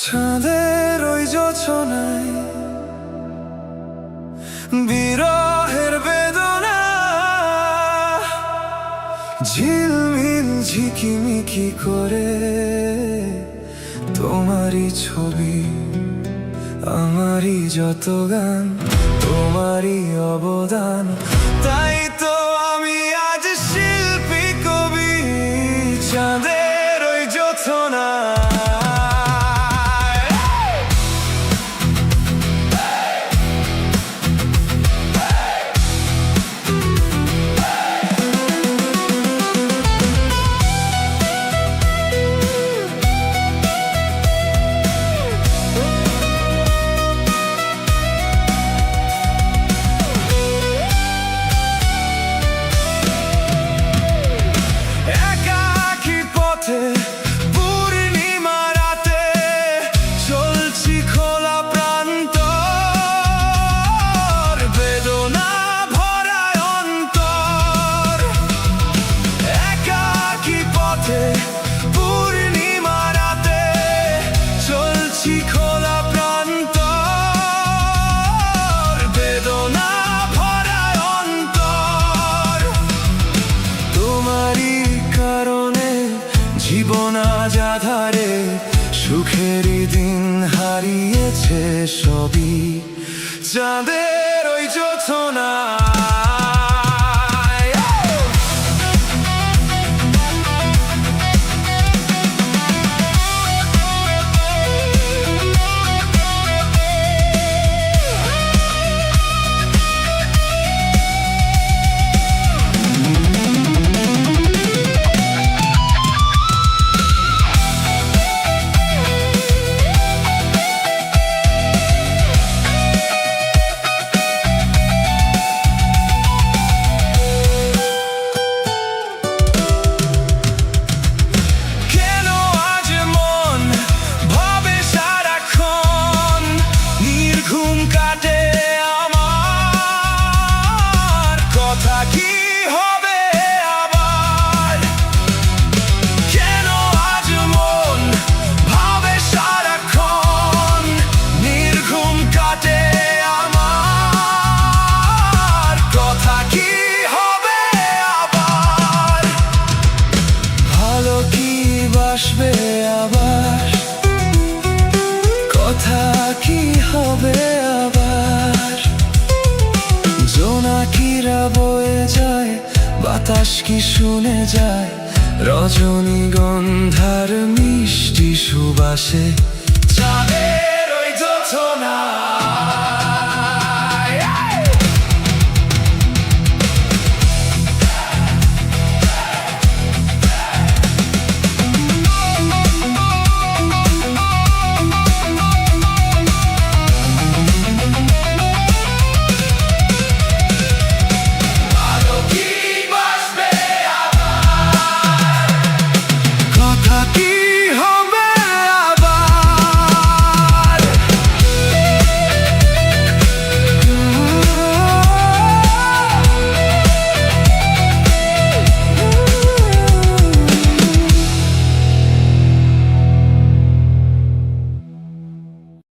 চাঁদের ওই যোছনায় বিরহের বেদনা, ঝিলমিল ঝিকিমিকি করে তোমারই ছবি, আমারই যত গান, তোমারই অবদান। তাই তো আমি আজ শিল্পী কবি, চাঁদের ওই যোছনা। পূর্ণিমা রাতে চলছি খোলা প্রান্তর, বেদনা ভরা অন্তর। একাকী পথে পূর্ণিমা রাতে চলছি খোলা প্রান্তর, বেদনা ভরা অন্তর। তোমারই কারণে জীবন আজ আধারে, সুখেরই দিন হারিয়েছে সবই, চাঁদের ওই যোছনা। আসবে আবার কথা কি হবে আবার, জোনাকিরা বয়ে যায়, বাতাস কি শুনে যায়, রজনীগন্ধার মিষ্টি সুবাসে